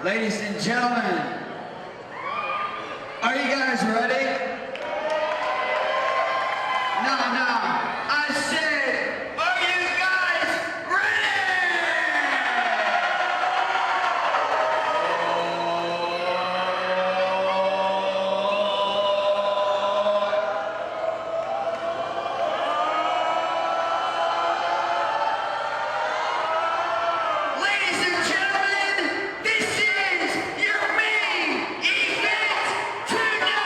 Ladies and gentlemen, are you guys ready? No, I said, are you guys ready? Ladies and gentlemen, this is your main event tonight!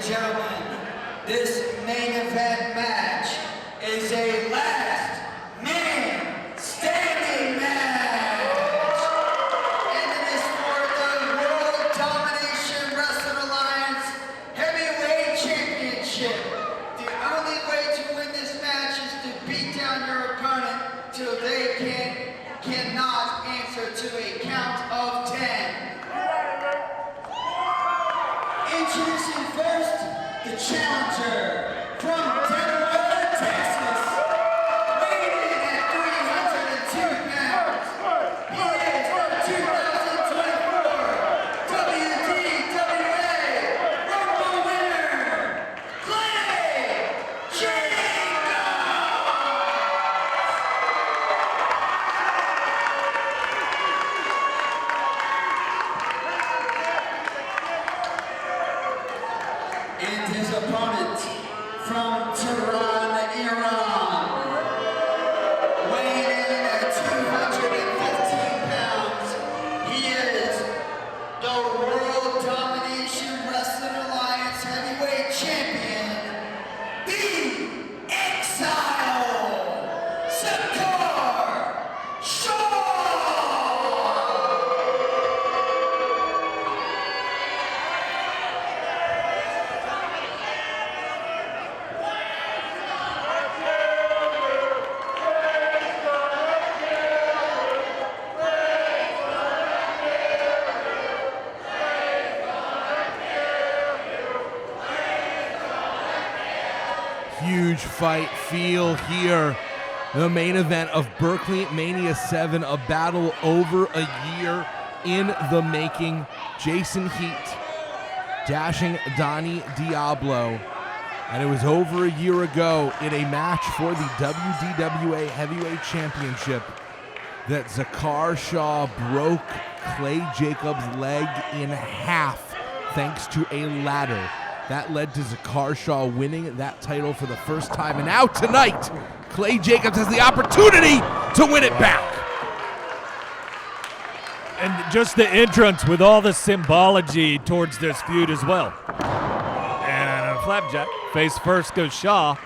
and gentlemen, this main event match is a last man standing match. And it is for the World Domination Wrestling Alliance Heavyweight Championship. The only way to win this match is to beat down your opponent till they cannot answer to a count of 10. Introducing first, the challenger from Denver, Texas, weighing in at 302 pounds. He is the 2024 WDWA Rumble winner, Clay and his opponent from Tehran, Iran, weighing in at 215 pounds. He is the World Domination Wrestling Alliance Heavyweight Champion, the Exile, Zakar Shah. Huge fight feel here. The main event of Berkeleymania 7, a battle over a year in the making. Jason Heat dashing Donnie Diablo. And it was over a year ago in a match for the WDWA Heavyweight Championship that Zakar Shah broke Clay Jacobs' leg in half thanks to a ladder. That led to Zakar Shah winning that title for the first time. And now tonight, Clay Jacobs has the opportunity to win it back. And just the entrance with all the symbology towards this feud as well. And a flapjack. Face first goes Shah.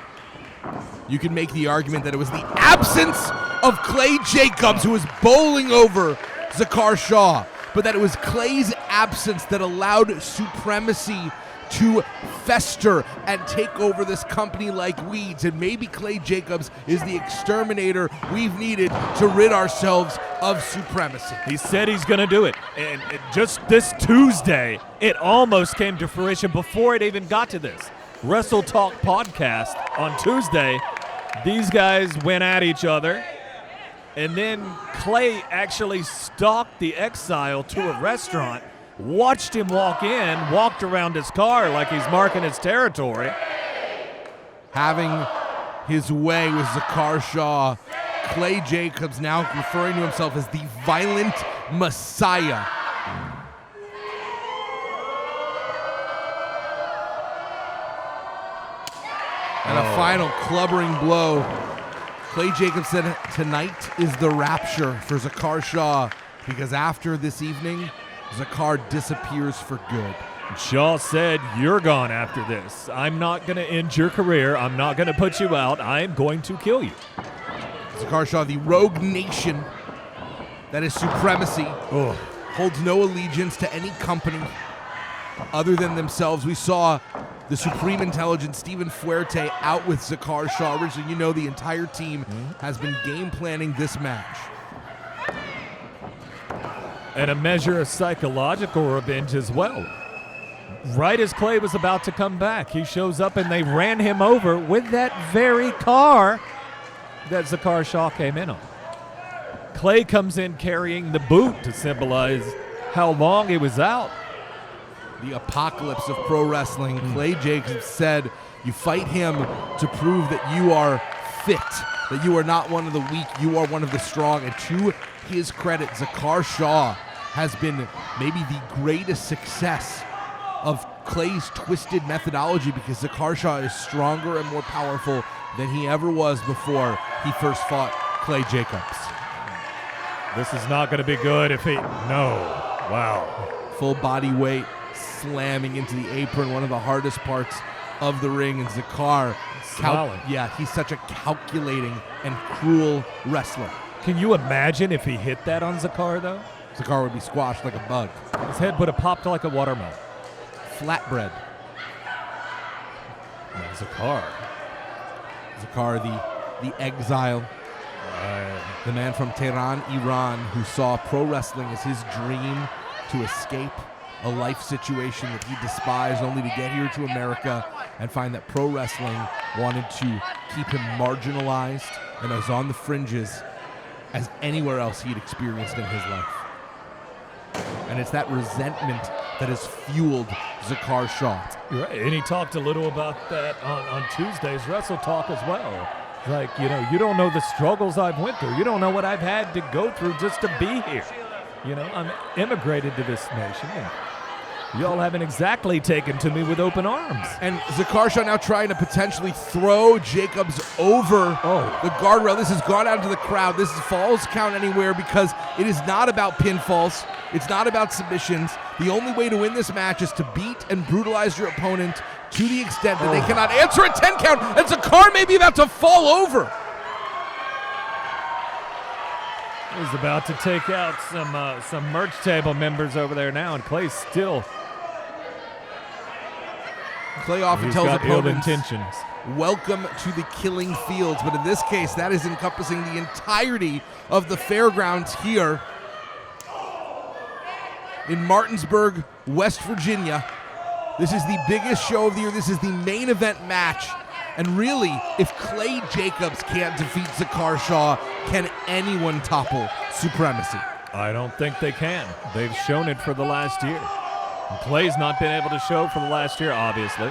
You can make the argument that it was the absence of Clay Jacobs who was bowling over Zakar Shah, but that it was Clay's absence that allowed supremacy to fester and take over this company like weeds. And maybe Clay Jacobs is the exterminator we've needed to rid ourselves of supremacy. He said he's going to do it. And just this Tuesday, it almost came to fruition before it even got to this. Wrestle Talk podcast on Tuesday, these guys went at each other. And then Clay actually stalked the Exile to a restaurant, watched him walk in, walked around his car like he's marking his territory. Having his way with Zakar Shah, Clay Jacobs now referring to himself as the Violent Messiah. And a final clubbering blow. Clay Jacobs said tonight is the rapture for Zakar Shah, because after this evening, Zakar disappears for good. Shaw said, "You're gone after this. I'm not going to end your career. I'm not going to put you out. I'm going to kill you." Zakar Shah, the rogue nation that is supremacy, holds no allegiance to any company other than themselves. We saw the Supreme Intelligence, Stephen Fuerte, out with Zakar Shah. Originally, you know, the entire team has been game planning this match. And a measure of psychological revenge as well. Right as Clay was about to come back, he shows up and they ran him over with that very car that Zakar Shah came in on. Clay comes in carrying the boot to symbolize how long he was out. The apocalypse of pro wrestling. Clay Jacobs said, you fight him to prove that you are fit, that you are not one of the weak, you are one of the strong. And to his credit, Zakar Shah has been maybe the greatest success of Clay's twisted methodology, because Zakar Shah is stronger and more powerful than he ever was before he first fought Clay Jacobs. This is not going to be good if he... No. Wow. Full body weight, slamming into the apron, one of the hardest parts of the ring. And Zakar, Smiling. he's such a calculating and cruel wrestler. Can you imagine if he hit that on Zakar, though? Zakar would be squashed like a bug. His head would have popped like a watermelon. Flatbread. Now, Zakar. Zakar, the exile, the man from Tehran, Iran, who saw pro wrestling as his dream to escape a life situation that he despised, only to get here to America and find that pro wrestling wanted to keep him marginalized and as on the fringes as anywhere else he'd experienced in his life. And it's that resentment that has fueled Zakar Shah. You're right. And he talked a little about that on Tuesday's Wrestle Talk as well. Like, you don't know the struggles I've went through. You don't know what I've had to go through just to be here. I'm immigrated to this nation, and y'all haven't exactly taken to me with open arms. And Zakar Shah now trying to potentially throw Jacobs over the guardrail. This has gone out into the crowd. This is falls count anywhere because it is not about pinfalls. It's not about submissions. The only way to win this match is to beat and brutalize your opponent to the extent that they cannot answer a 10 count, and Zakar may be about to fall over. He's about to take out some merch table members over there now, and Clay's still. Clay often tells got ill opponents, intentions. welcome to the killing fields, but in this case, that is encompassing the entirety of the fairgrounds here in Martinsburg, West Virginia. This is the biggest show of the year. This is the main event match. And really, if Clay Jacobs can't defeat Zakar Shah, can anyone topple Supremacy? I don't think they can. They've shown it for the last year. And Clay's not been able to show for the last year, obviously,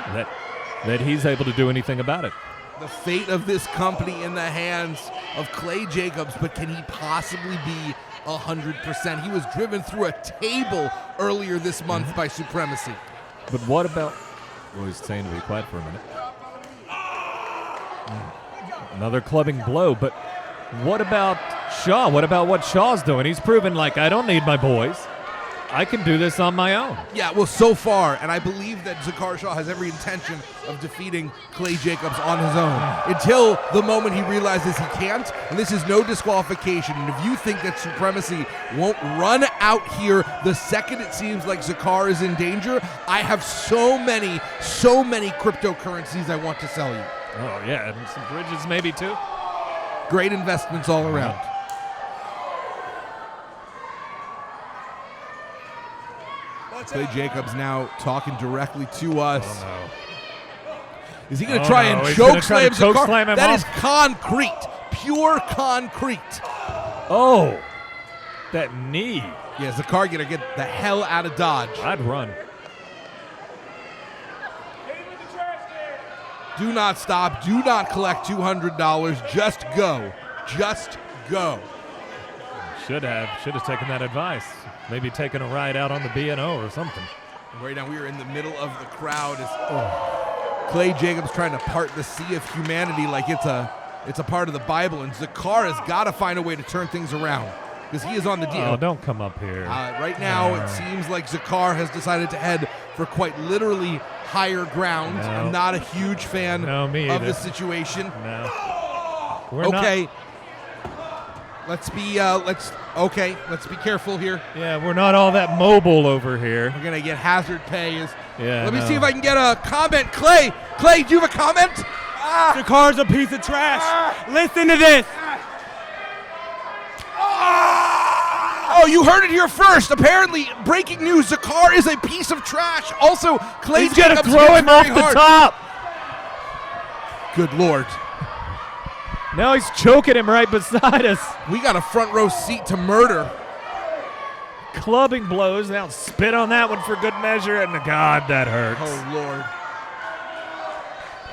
that he's able to do anything about it. The fate of this company in the hands of Clay Jacobs, but can he possibly be 100%? He was driven through a table earlier this month by Supremacy. But what about... Well, he's saying to be quiet for a minute. Another clubbing blow, but what about Shaw? What about what Shaw's doing? He's proven, like, I don't need my boys. I can do this on my own. Yeah, well, so far, and I believe that Zakar Shah has every intention of defeating Clay Jacobs on his own until the moment he realizes he can't, and this is no disqualification. And if you think that Supremacy won't run out here the second it seems like Zakar is in danger, I have so many cryptocurrencies I want to sell you. Oh, yeah, and some bridges maybe too. Great investments all around. Clay Jacobs now talking directly to us. Oh, no. Is he going to try and He's choke gonna try slam to choke Zakar? slam him That off. is concrete. Pure concrete. Oh, that knee. Yeah, Zakar going to get the hell out of Dodge. I'd run. Do not stop. Do not collect $200. Just go. Just go. Should have taken that advice. Maybe taken a ride out on the B&O or something. Right now we are in the middle of the crowd as Clay Jacobs trying to part the sea of humanity like it's a part of the Bible, and Zakar has got to find a way to turn things around because he is on the deal. Oh, don't come up here. Right now it seems like Zakar has decided to head for quite literally higher ground. No. I'm not a huge fan me of either. the situation. No. We're Okay. Let's be careful here. Yeah, we're not all that mobile over here. We're gonna get hazard pay. Let me no. see if I can get a comment. Clay, do you have a comment? Zakar's a piece of trash. Listen to this. Oh, you heard it here first. Apparently, breaking news: Zakar is a piece of trash. Also, Clay He's gonna Jacobs throw hits him off very the hard. top. Good Lord. Now he's choking him right beside us. We got a front row seat to murder. Clubbing blows. Now spit on that one for good measure, and God, that hurts. Oh, Lord.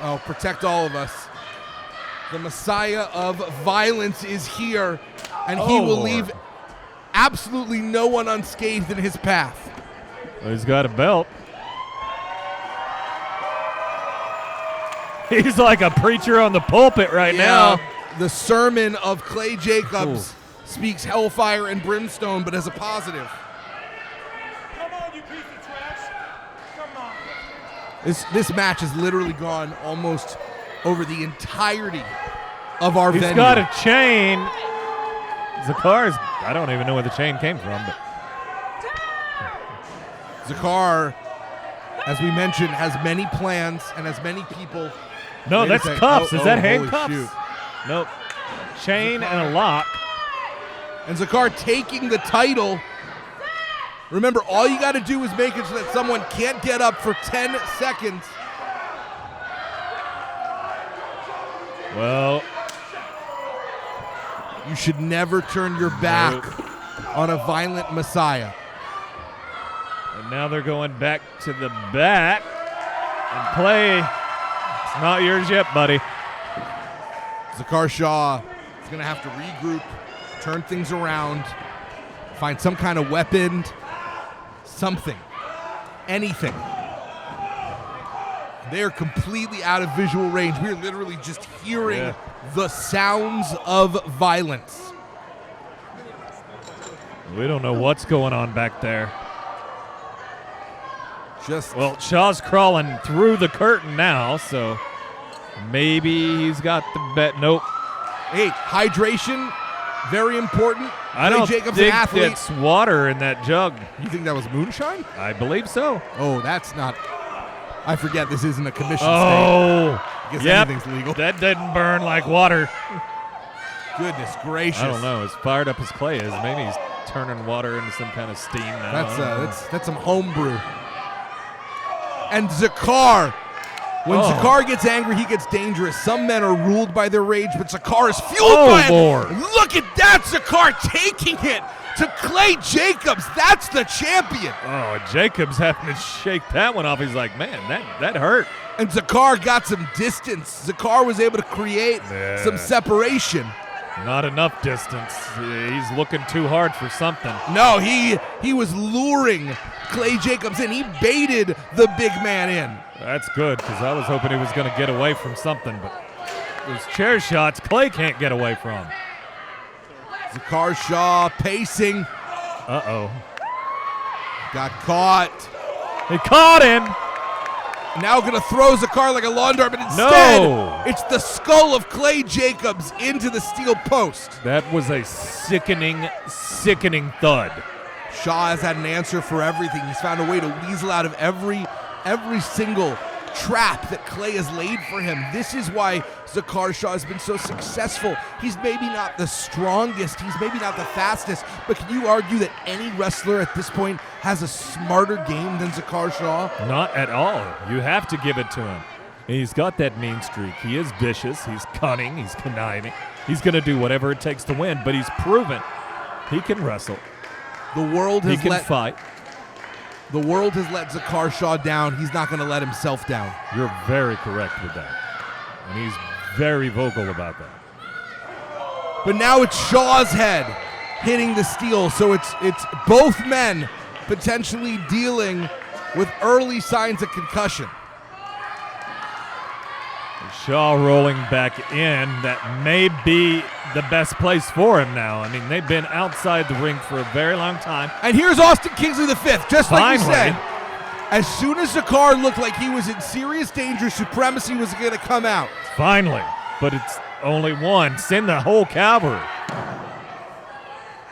Oh, protect all of us. The Messiah of violence is here, and he will Lord. leave absolutely no one unscathed in his path. Well, he's got a belt. He's like a preacher on the pulpit right now. The sermon of Clay Jacobs speaks hellfire and brimstone, but as a positive. Come on, you piece of trash. This match has literally gone almost over the entirety of our venue. He's got a chain. Zakar's, I don't even know where the chain came from, but Zakar, as we mentioned, has many plans and has many people. no, Wait a that's second. cuffs. Oh, Is that holy handcuffs? shoot. Nope. Chain and a lock. And Zakar taking the title. Remember, all you got to do is make it so that someone can't get up for 10 seconds. Well, You should never turn your back on a violent messiah. and now they're going back to the back. And Clay, it's not yours yet, buddy. Zakar Shah is going to have to regroup, turn things around, find some kind of weapon, something, anything. They are completely out of visual range. We're literally just hearing the sounds of violence. We don't know what's going on back there. Well, Shaw's crawling through the curtain now, so maybe he's got the bet. Nope. hey, hydration, very important. I don't Jacobs, think an athlete. it's water in that jug. You think that was moonshine? I believe so. Oh, that's not. I forget this isn't a commission state. Oh, I guess yep. anything's legal. That didn't burn like water. Goodness gracious. I don't know. As fired up as Clay is, maybe he's turning water into some kind of steam now. That's some homebrew. And Zakar, when Zakar gets angry, he gets dangerous. Some men are ruled by their rage, but Zakar is fueled by Lord. it. Look at that, Zakar taking it to Clay Jacobs. That's the champion. Oh, Jacobs having to shake that one off. He's like, man, that hurt. And Zakar got some distance. Zakar was able to create some separation. Not enough distance. He's looking too hard for something. No, he was luring Clay Jacobs in. He baited the big man in. That's good, because I was hoping he was going to get away from something, but those chair shots Clay can't get away from. Zakar Shah pacing. Uh-oh. Got caught. He caught him. Now going to throw Zakar like a lawn dart, but instead, No. it's the skull of Clay Jacobs into the steel post. That was a sickening, sickening thud. Shah has had an answer for everything. He's found a way to weasel out of every single trap that Clay has laid for him. This is why Zakar Shah has been so successful. He's maybe not the strongest, he's maybe not the fastest, but can you argue that any wrestler at this point has a smarter game than Zakar Shah? Not at all. You have to give it to him. He's got that mean streak. He is vicious. He's cunning. He's conniving. He's going to do whatever it takes to win, but he's proven he can wrestle. The world He has can fight. The world has let Zakar Shah down. He's not going to let himself down. You're very correct with that. And he's very vocal about that. But now it's Shaw's head hitting the steel, so it's both men potentially dealing with early signs of concussion. Shaw rolling back in. That may be the best place for him now. I mean, they've been outside the ring for a very long time. And here's Austin Kingsley V, just like you Finally. said. As soon as Zakar looked like he was in serious danger, Supremacy was going to come out. Finally. But it's only one. Send the whole cavalry.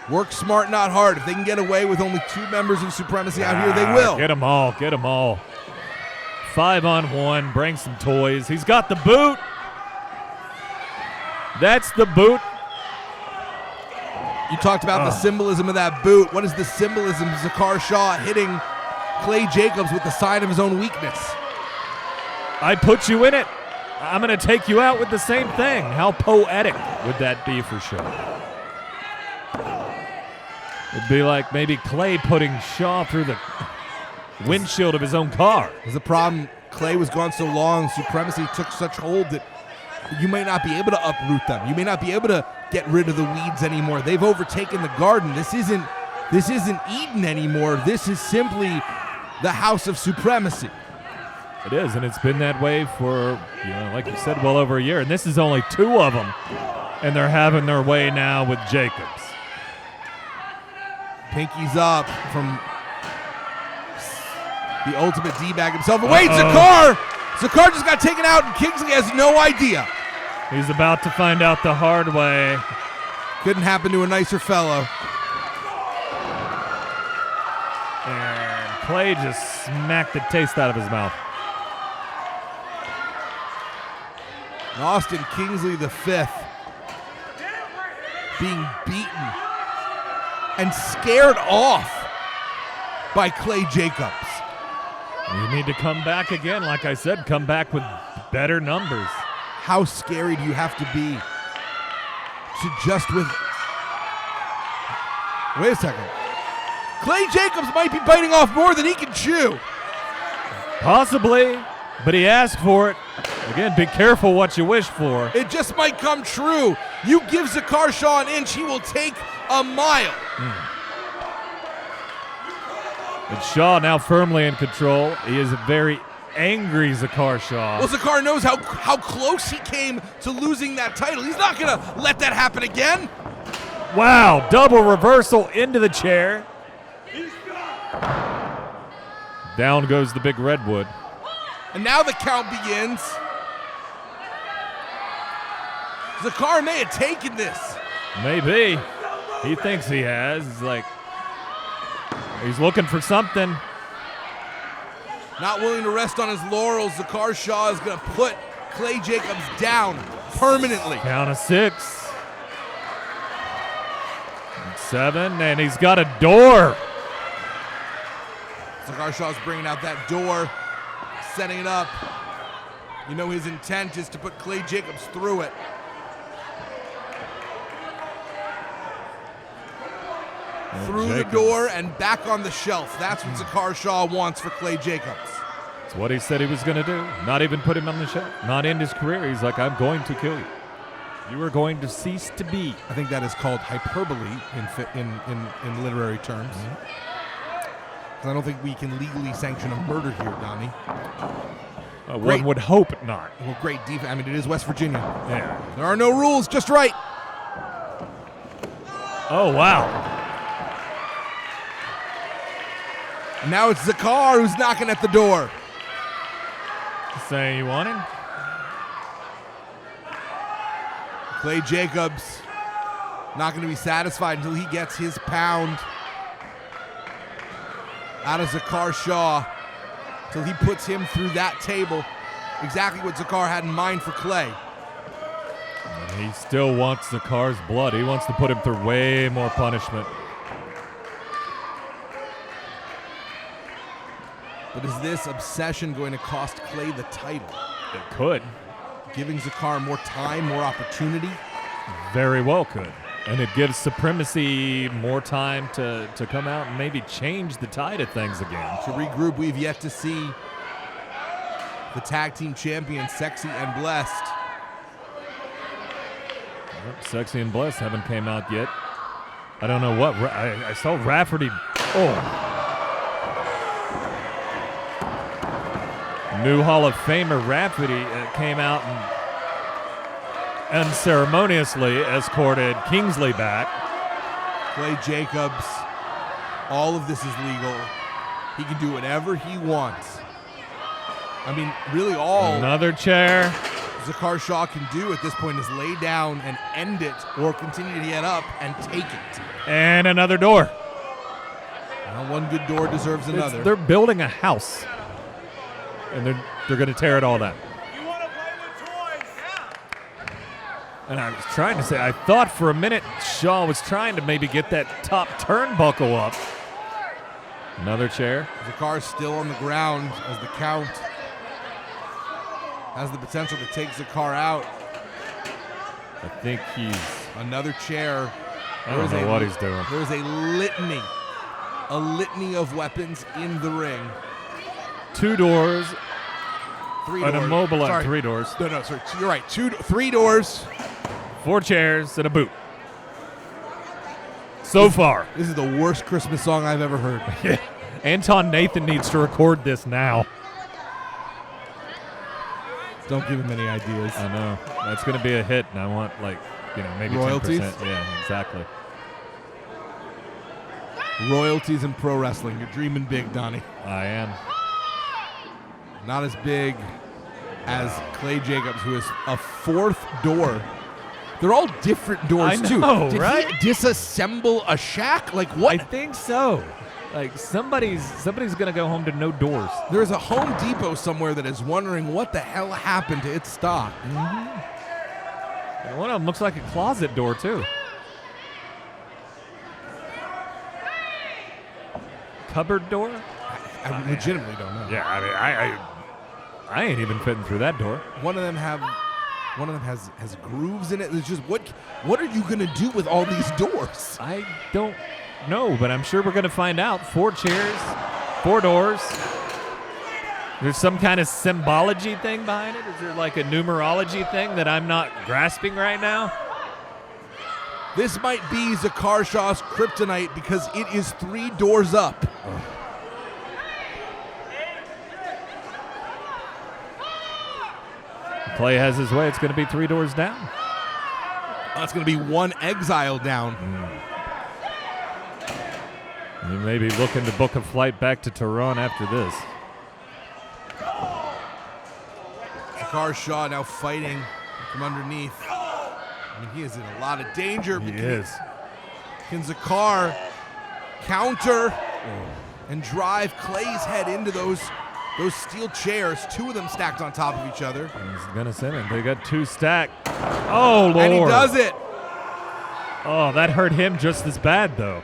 Work smart, not hard. If they can get away with only 2 members of Supremacy out here, they will. Get them all. Get them all. 5-on-1. Bring some toys. He's got the boot. That's the boot. You talked about the symbolism of that boot. What is the symbolism of Zakar Shah hitting Clay Jacobs with the sign of his own weakness? I put you in it. I'm going to take you out with the same thing. How poetic would that be for sure? It'd be like maybe Clay putting Shaw through the windshield of his own car. There's a problem. Clay was gone so long, Supremacy took such hold that you may not be able to uproot them. You may not be able to get rid of the weeds anymore. They've overtaken the garden. This isn't Eden anymore. This is simply the House of Supremacy. It is, and it's been that way for, like you said, well over a year. And this is only 2 of them, and they're having their way now with Jacobs. Pinkies up from The ultimate D-bag himself. Wait, Zakar! Zakar just got taken out, and Kingsley has no idea. He's about to find out the hard way. Couldn't happen to a nicer fellow. And Clay just smacked the taste out of his mouth. Austin Kingsley V being beaten and scared off by Clay Jacobs. You need to come back again, like I said, come back with better numbers. How scary do you have to be to just with... Wait a second. Clay Jacobs might be biting off more than he can chew. Possibly, but he asked for it. Again, be careful what you wish for. It just might come true. You give Zakar Shah an inch, he will take a mile. And Shaw now firmly in control. He is a very angry Zakar Shah. Well, Zakar knows how close he came to losing that title. He's not going to let that happen again. Wow, double reversal into the chair. Down goes the big redwood. And now the count begins. Zakar may have taken this. Maybe. He thinks he has. He's looking for something. Not willing to rest on his laurels, Zakar Shah is going to put Clay Jacobs down permanently. Count of 6. 7, and he's got a door. Zakar Shah's bringing out that door, setting it up. You know his intent is to put Clay Jacobs through it. Through the door and back on the shelf. That's what Zakar Shah wants for Clay Jacobs. It's what he said he was going to do. Not even put him on the shelf. Not end his career. He's like, I'm going to kill you. You are going to cease to be. I think that is called hyperbole in literary terms. Because I don't think we can legally sanction a murder here, Donnie. One would hope not. Well, great defense. I mean, it is West Virginia. Yeah. There are no rules, just right. Oh, wow. And now it's Zakar who's knocking at the door. Saying you want him? Clay Jacobs not going to be satisfied until he gets his pound out of Zakar Shah, until he puts him through that table. Exactly what Zakar had in mind for Clay. And he still wants Zakar's blood. He wants to put him through way more punishment. But is this obsession going to cost Clay the title? It could. Giving Zakar more time, more opportunity? Very well could. And it gives Supremacy more time to come out and maybe change the tide of things again. To regroup, we've yet to see the tag team champions, Sexy and Blessed. Sexy and Blessed haven't came out yet. I don't know what. I saw Rafferty. Oh. New Hall of Famer Rafferty came out and unceremoniously escorted Kingsley back. Clay Jacobs, all of this is legal. He can do whatever he wants. I mean, really all Another chair. Zakar Shah can do at this point is lay down and end it, or continue to get up and take it. And another door. Well, one good door deserves another. They're building a house. And they're going to tear it all down. You want to play with toys? And I was trying to say, I thought for a minute Shaw was trying to maybe get that top turnbuckle up. Another chair. Zakar's still on the ground as the count has the potential to take Zakar out. I think he's... Another chair. I don't know what he's doing. There is a litany of weapons in the ring. 2 doors. 3 An doors. immobilized. Sorry. 3 doors. No, sorry. You're right. 3 doors. 4 chairs and a boot. So far. This is the worst Christmas song I've ever heard. Yeah. Anton Nathan needs to record this now. Don't give him any ideas. I know. That's going to be a hit, and I want, maybe royalties? 10%. Yeah, exactly. Royalties in pro wrestling. You're dreaming big, Donnie. I am. Not as big as Clay Jacobs, who is a fourth door. They're all different doors, I know, too. Did right? he disassemble a shack? Like, what? I think so. Like, somebody's going to go home to no doors. There's a Home Depot somewhere that is wondering what the hell happened to its stock. And one of them looks like a closet door, too. Cupboard door? I legitimately don't know. Yeah, I mean, I ain't even fitting through that door. One of them has grooves in it. It's just what are you gonna do with all these doors? I don't know, but I'm sure we're going to find out. 4 chairs, 4 doors. There's some kind of symbology thing behind it? Is there like a numerology thing that I'm not grasping right now? This might be Zakar Shah's kryptonite because it is 3 doors up. Clay has his way. It's going to be 3 doors down. It's going to be 1 exile down. You may be looking to book a flight back to Tehran after this. Zakar Shah now fighting from underneath. I mean, he is in a lot of danger. He is. Can Zakar counter and drive Clay's head into those steel chairs? 2 of them stacked on top of each other. He's going to send him. They got 2 stacked. Oh, Lord. And he does it. Oh, that hurt him just as bad, though.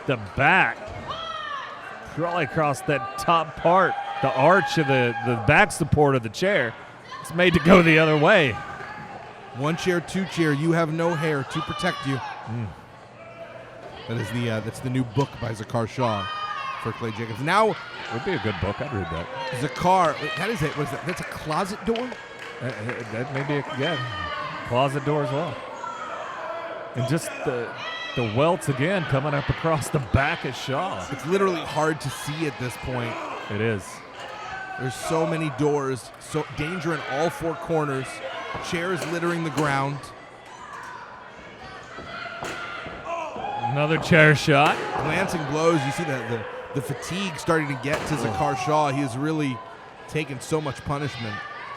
The back. Probably across that top part, the arch of the back support of the chair. It's made to go the other way. 1 chair, 2 chair. You have no hair to protect you. That's the new book by Zakar Shah for Clay Jacobs. Now would be a good book. I'd read that. Zakar, that is it. What is that? That's a closet door? That may be closet door as well. And just the welts again coming up across the back of Shaw. It's literally hard to see at this point. It is. There's so many doors, so danger in all 4 corners, chairs littering the ground. Another chair shot. Glancing blows. You see the fatigue starting to get to Zakar Shah. He has really taken so much punishment.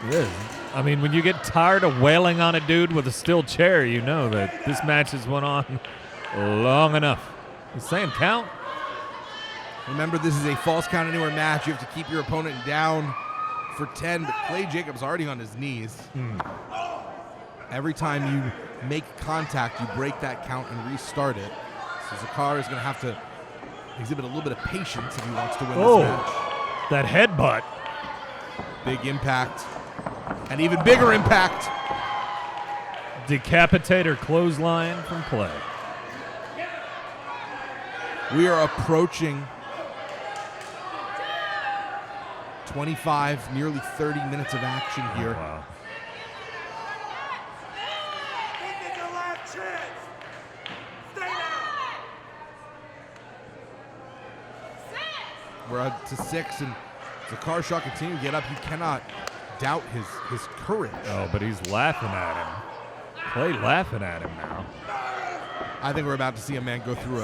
It is. I mean, when you get tired of wailing on a dude with a steel chair, you know that this match has went on long enough. He's saying count. Remember, this is a false count anywhere match. You have to keep your opponent down for 10, but Clay Jacobs already on his knees. Every time you make contact, you break that count and restart it. So Zakar is going to have to exhibit a little bit of patience if he wants to win this match. That headbutt. Big impact. An even bigger impact. Decapitator clothesline from Clay. We are approaching 25, nearly 30 minutes of action here. Wow. We're up to 6, and Zakar Shah continuing to get up. You cannot doubt his courage. Oh, but he's laughing at him. Clay laughing at him now. I think we're about to see a man go through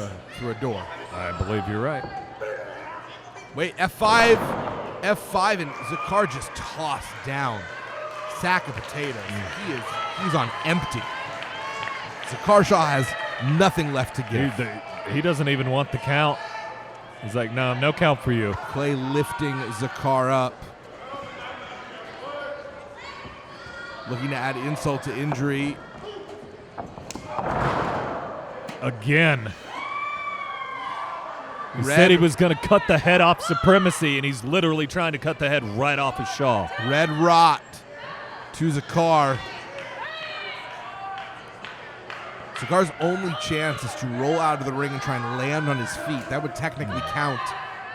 a door. I believe you're right. Wait, F5, and Zakar just tossed down. Sack of potatoes. He's on empty. Zakar Shah has nothing left to give. He doesn't even want the count. He's like, no count for you. Clay lifting Zakar up. Looking to add insult to injury. Again. He said he was going to cut the head off Supremacy, and he's literally trying to cut the head right off his Shaw. Red rot to Zakar. Zakar's only chance is to roll out of the ring and try and land on his feet. That would technically count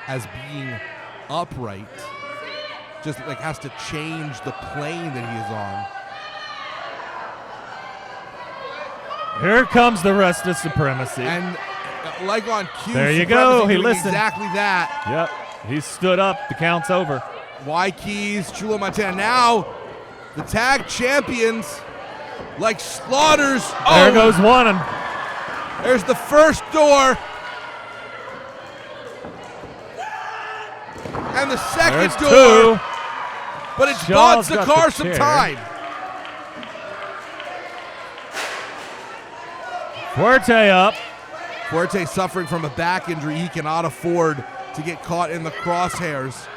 as being upright. Just like has to change the plane that he is on. Here comes the rest of Supremacy. And like on cue, there you go. He listened. Exactly that. Yep. He stood up. The count's over. Y Keys, Chulo Montana. Now the tag champions like slaughters. There goes one. There's the first door. And the second There's door. two. But it's bought Shaw's got Zakar the some chair. time. Fuerte up. Fuerte suffering from a back injury. He cannot afford to get caught in the crosshairs.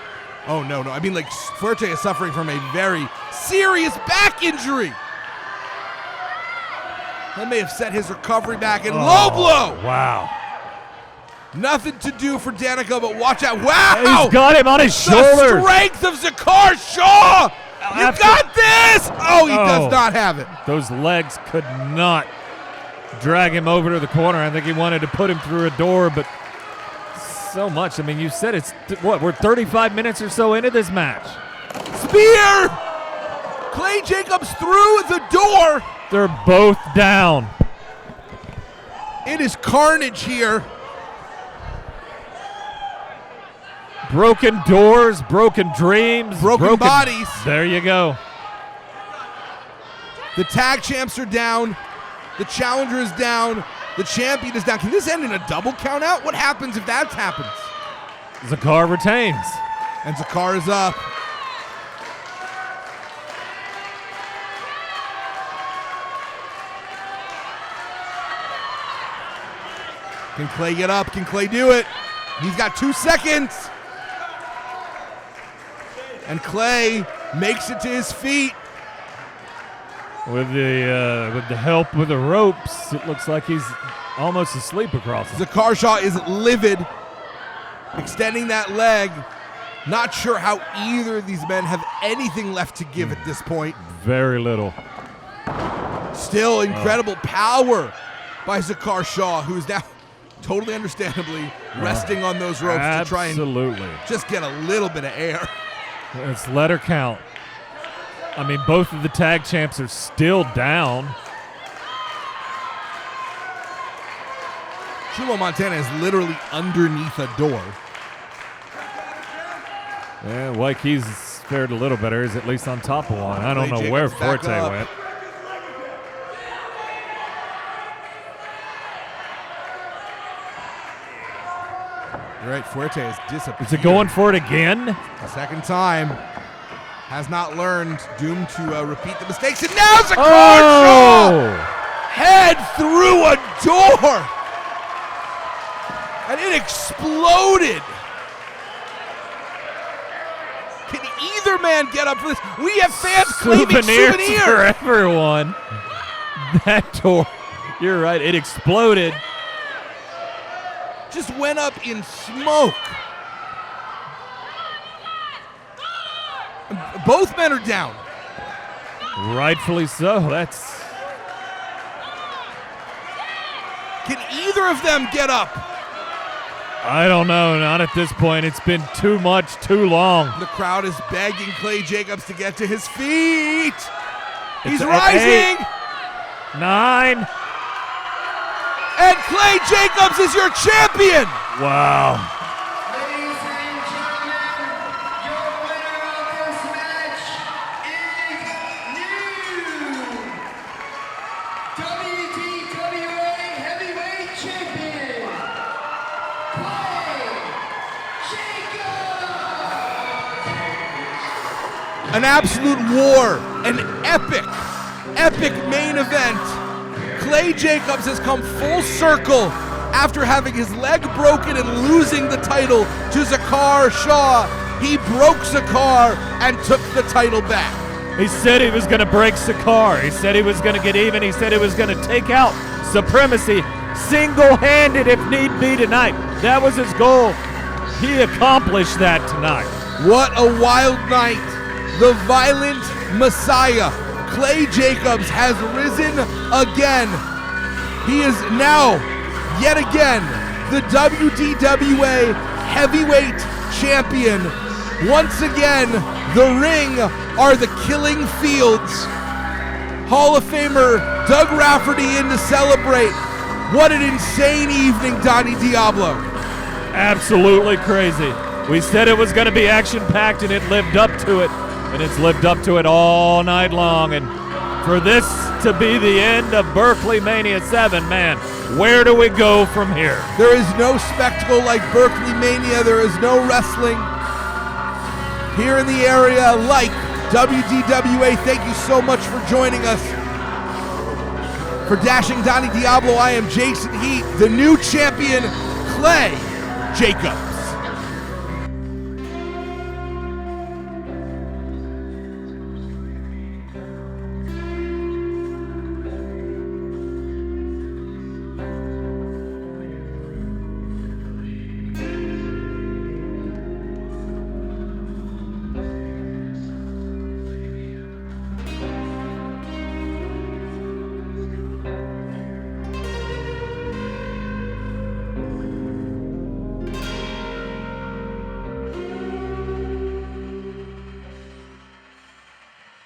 Oh, no. I mean, like, Fuerte is suffering from a very serious back injury. That may have set his recovery back. And low blow. Wow. Nothing to do for Danica, but watch out. Wow. He's got him on his The shoulders. strength of Zakar Shah. You After- got this. Oh, he does not have it. Those legs could not drag him over to the corner. I think he wanted to put him through a door, but so much. I mean, you said it's, we're 35 minutes or so into this match. Spear. Clay Jacobs through the door. They're both down. It is carnage here. Broken doors, broken dreams, Broken bodies. There you go. The tag champs are down. The challenger is down. The champion is down. Can this end in a double count out? What happens if that happens? Zakar retains. And Zakar is up. Can Clay get up? Can Clay do it? He's got 2 seconds. And Clay makes it to his feet. With the help with the ropes, it looks like he's almost asleep across it. Zakar Shah is livid, extending that leg. Not sure how either of these men have anything left to give at this point. Very little. Still incredible power by Zakar Shah, who's now totally understandably resting on those ropes to try and Absolutely. just get a little bit of air. It's letter count. I mean, both of the tag champs are still down. Chulo Montana is literally underneath a door. Yeah, like he's fared a little better. He's at least on top of one. I don't Clay know where Jacobs back Forte up. went. You're right, Fuerte has disappeared. Is it going for it again? The second time. Has not learned. Doomed to repeat the mistakes. And now Zakar Shah! Head through a door! And it exploded! Can either man get up for this? We have fans claiming souvenirs! for everyone. That door, you're right, it exploded. Just went up in smoke. Both men are down. Rightfully so. That's Can either of them get up? I don't know. Not at this point. It's been too much, too long. The crowd is begging Clay Jacobs to get to his feet. He's It's rising. 8, 9. And Clay Jacobs is your champion. Wow. Ladies and gentlemen, your winner of this match is new WDWA Heavyweight Champion, Clay Jacobs. An absolute war, an epic main event. Clay Jacobs has come full circle after having his leg broken and losing the title to Zakar Shah. He broke Zakar and took the title back. He said he was going to break Zakar. He said he was going to get even. He said he was going to take out Supremacy single-handed if need be tonight. That was his goal. He accomplished that tonight. What a wild night. The Violent Messiah, Clay Jacobs, has risen again. He is now, yet again, the WDWA Heavyweight Champion. Once again, the ring are the killing fields. Hall of Famer Doug Rafferty in to celebrate. What an insane evening, Donnie Diablo. Absolutely crazy. We said it was going to be action-packed, and it lived up to it. And it's lived up to it all night long. And for this to be the end of Berkeleymania 7, man, where do we go from here? There is no spectacle like Berkeleymania. There is no wrestling here in the area like WDWA. Thank you so much for joining us. For Dashing Donnie Diablo, I am Jason Heat, the new champion, Clay Jacob.